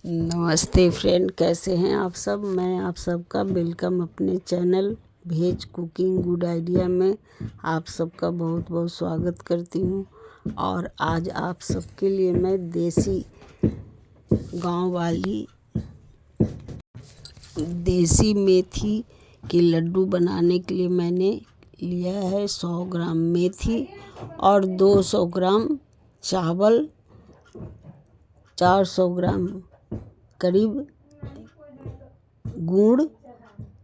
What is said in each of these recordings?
नमस्ते फ्रेंड, कैसे हैं आप सब। मैं आप सबका वेलकम अपने channel Veg Cooking Good Idea में आप सबका बहुत बहुत स्वागत करती हूँ। और आज आप सबके लिए मैं देसी गांव वाली देसी मेथी के लड्डू बनाने के लिए मैंने लिया है 100 ग्राम मेथी और 200 ग्राम चावल, 400 ग्राम करीब गुड़,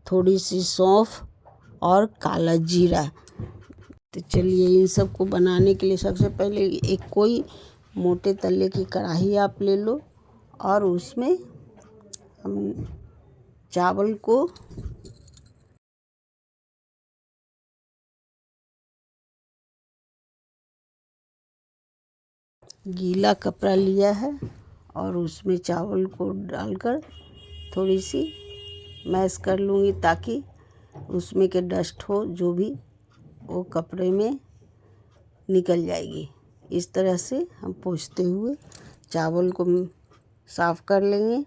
थोड़ी सी सौंफ और काला जीरा। तो चलिए इन सब को बनाने के लिए सबसे पहले एक कोई मोटे तले की कढ़ाई आप ले लो और उसमें हम चावल को गीला कपड़ा लिया है और उसमें चावल को डालकर थोड़ी सी मैश कर लूँगी ताकि उसमें के डस्ट हो जो भी वो कपड़े में निकल जाएगी। इस तरह से हम पोंछते हुए चावल को साफ़ कर लेंगे।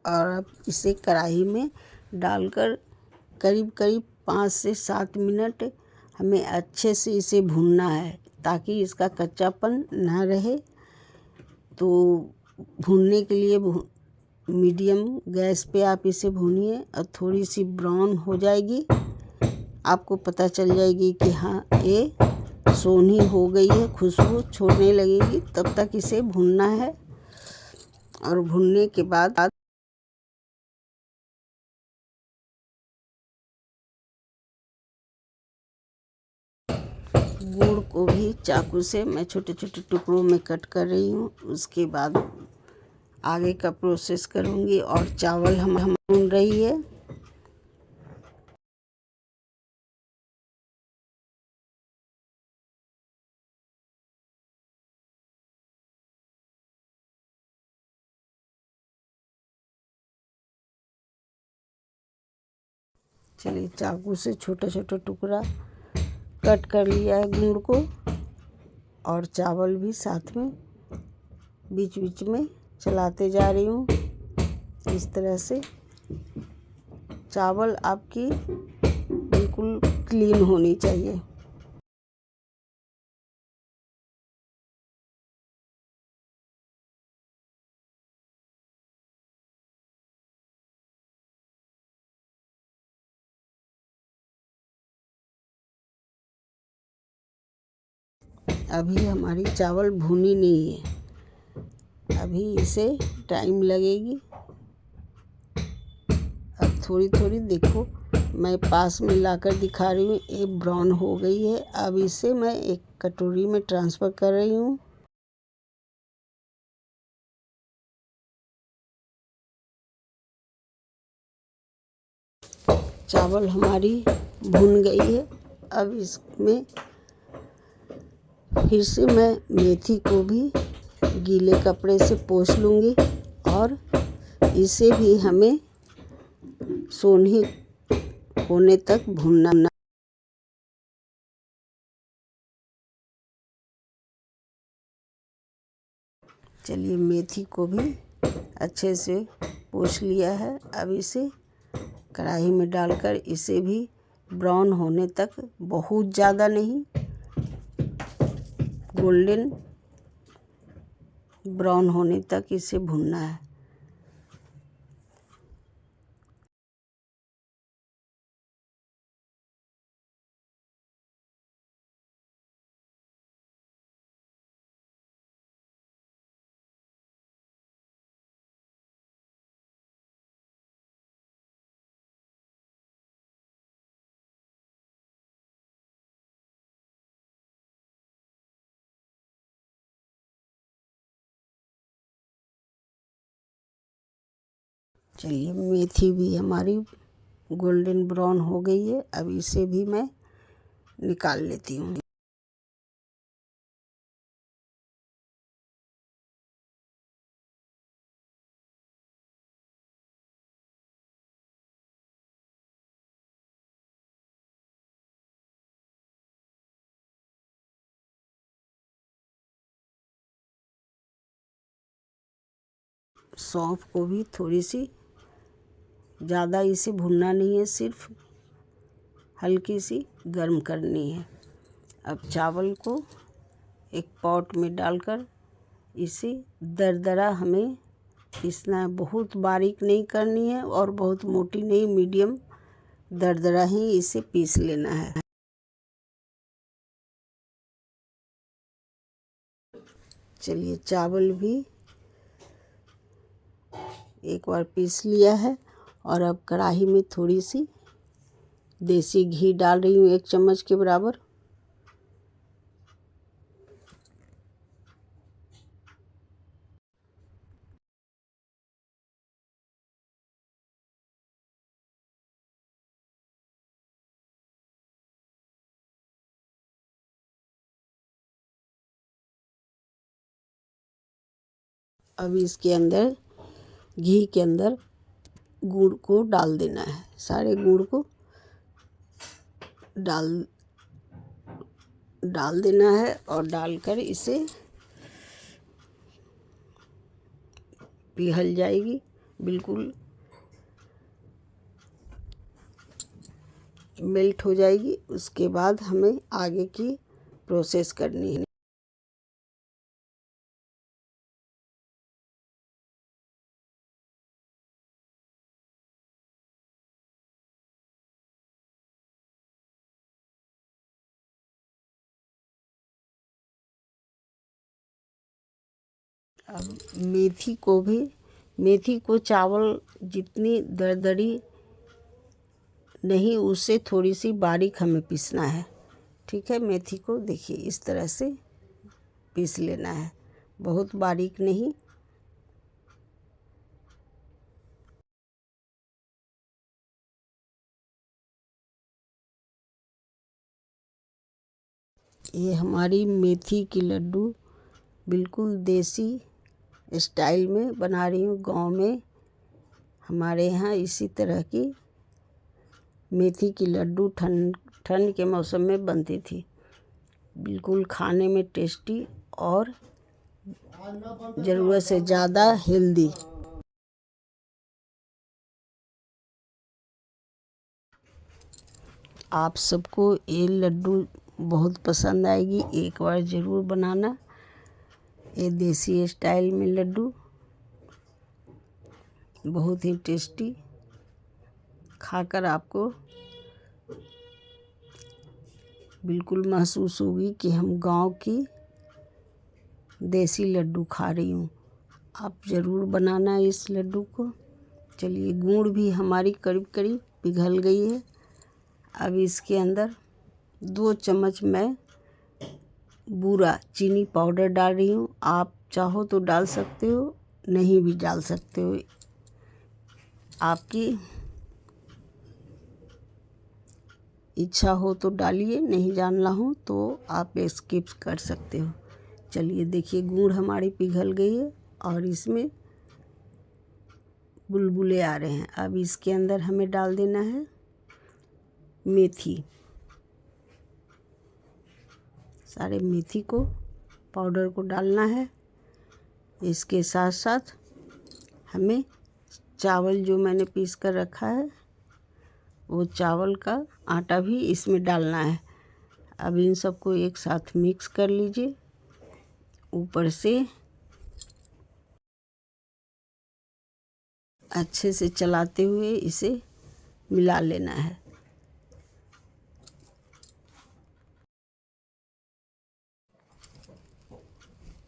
और अब इसे कढ़ाई में डालकर करीब करीब 5 से 7 मिनट हमें अच्छे से इसे भूनना है ताकि इसका कच्चापन ना रहे। तो भूनने के लिए मीडियम गैस पे आप इसे भूनिए और थोड़ी सी ब्राउन हो जाएगी, आपको पता चल जाएगी कि हाँ ये सोनी हो गई है, खुशबू छोड़ने लगेगी, तब तक इसे भूनना है। और भूनने के बाद गुड़ को भी चाकू से मैं छोटे छोटे टुकड़ों में कट कर रही हूँ। उसके बाद आगे का प्रोसेस करूँगी। और चावल हम भून रही है। चलिए चाकू से छोटा छोटा टुकड़ा कट कर लिया है गुड़ को, और चावल भी साथ में बीच बीच में चलाते जा रही हूँ। इस तरह से चावल आपकी बिल्कुल क्लीन होनी चाहिए। अभी हमारी चावल भुनी नहीं है, अभी इसे टाइम लगेगी। अब थोड़ी थोड़ी देखो, मैं पास में लाकर दिखा रही हूँ, ये ब्राउन हो गई है। अब इसे मैं एक कटोरी में ट्रांसफ़र कर रही हूँ। चावल हमारी भुन गई है। अब इसमें फिर से मैं मेथी को भी गीले कपड़े से पोंछ लूँगी और इसे भी हमें सोनी होने तक भूनना। चलिए मेथी को भी अच्छे से पोंछ लिया है। अब इसे कढ़ाई में डालकर इसे भी ब्राउन होने तक, बहुत ज़्यादा नहीं, गोल्डन ब्राउन होने तक इसे भूनना है। चलिए मेथी भी हमारी गोल्डन ब्राउन हो गई है। अब इसे भी मैं निकाल लेती हूँ। सौंफ को भी थोड़ी सी, ज़्यादा इसे भूनना नहीं है, सिर्फ हल्की सी गर्म करनी है। अब चावल को एक पॉट में डालकर इसे दरदरा हमें पीसना है। बहुत बारीक नहीं करनी है और बहुत मोटी नहीं, मीडियम दरदरा ही इसे पीस लेना है। चलिए, चावल भी एक बार पीस लिया है और अब कढ़ाई में थोड़ी सी देसी घी डाल रही हूँ, 1 चम्मच के बराबर। अब इसके अंदर, घी के अंदर गुड़ को डाल देना है। सारे गुड़ को डाल देना है और डालकर इसे पिघल जाएगी, बिल्कुल मेल्ट हो जाएगी। उसके बाद हमें आगे की प्रोसेस करनी है। अब मेथी को चावल जितनी दरदरी नहीं, उससे थोड़ी सी बारीक हमें पीसना है। ठीक है, मेथी को देखिए इस तरह से पीस लेना है, बहुत बारीक नहीं। ये हमारी मेथी की लड्डू बिल्कुल देसी स्टाइल में बना रही हूँ। गांव में हमारे यहाँ इसी तरह की मेथी की लड्डू ठंड के मौसम में बनती थी। बिल्कुल खाने में टेस्टी और ज़रूरत से ज़्यादा हेल्दी। आप सबको ये लड्डू बहुत पसंद आएगी, एक बार ज़रूर बनाना। ये देसी स्टाइल में लड्डू बहुत ही टेस्टी, खाकर आपको बिल्कुल महसूस होगी कि हम गांव की देसी लड्डू खा रही हूँ। आप ज़रूर बनाना इस लड्डू को। चलिए, गुड़ भी हमारी करीब करीब पिघल गई है। अब इसके अंदर 2 चम्मच मैं बूरा चीनी पाउडर डाल रही हूँ। आप चाहो तो डाल सकते हो, नहीं भी डाल सकते हो, आपकी इच्छा हो तो डालिए, नहीं डालना हो तो आप स्किप कर सकते हो। चलिए देखिए, गुड़ हमारी पिघल गई है और इसमें बुलबुले आ रहे हैं। अब इसके अंदर हमें डाल देना है मेथी। सारे मेथी को, पाउडर को डालना है। इसके साथ साथ हमें चावल जो मैंने पीस कर रखा है, वो चावल का आटा भी इसमें डालना है। अब इन सबको एक साथ मिक्स कर लीजिए। ऊपर से अच्छे से चलाते हुए इसे मिला लेना है।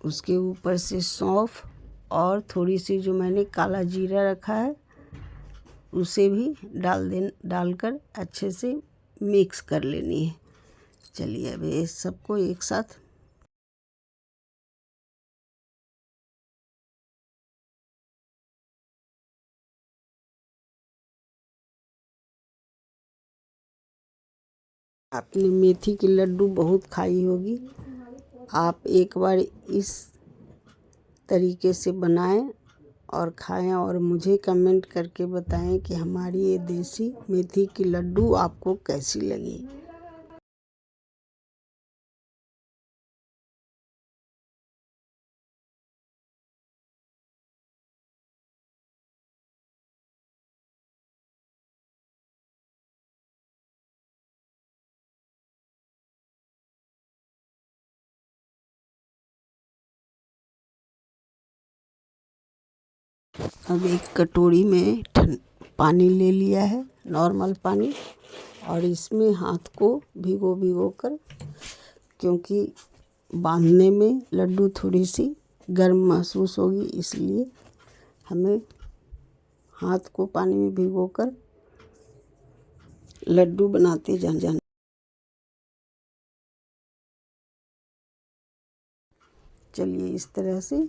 उसके ऊपर से सौंफ और थोड़ी सी जो मैंने काला जीरा रखा है, उसे भी डालकर अच्छे से मिक्स कर लेनी है। चलिए, अब ये सबको एक साथ आपने मेथी की लड्डू बहुत खाई होगी। आप एक बार इस तरीके से बनाएं और खाएं और मुझे कमेंट करके बताएं कि हमारी ये देसी मेथी की लड्डू आपको कैसी लगी। अब एक कटोरी में पानी ले लिया है, नॉर्मल पानी, और इसमें हाथ को भिगो कर, क्योंकि बांधने में लड्डू थोड़ी सी गर्म महसूस होगी, इसलिए हमें हाथ को पानी में भिगोकर लड्डू बनाते जाना। चलिए, इस तरह से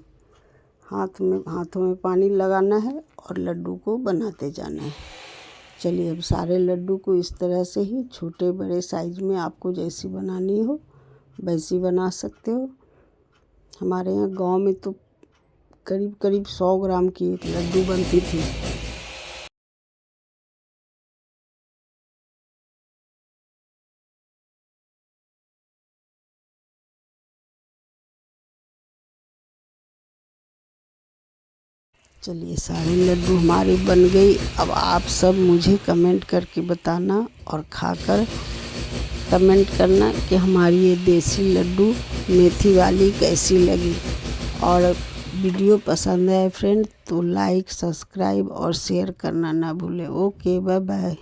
हाथों में पानी लगाना है और लड्डू को बनाते जाना है। चलिए, अब सारे लड्डू को इस तरह से ही छोटे बड़े साइज में आपको जैसी बनानी हो वैसी बना सकते हो। हमारे यहाँ गांव में तो करीब करीब 100 ग्राम की एक लड्डू बनती थी। चलिए, सारे लड्डू हमारे बन गई। अब आप सब मुझे कमेंट करके बताना और खाकर कमेंट करना कि हमारी ये देसी लड्डू मेथी वाली कैसी लगी। और वीडियो पसंद आए फ्रेंड तो लाइक, सब्सक्राइब और शेयर करना ना भूलें। Okay, bye bye.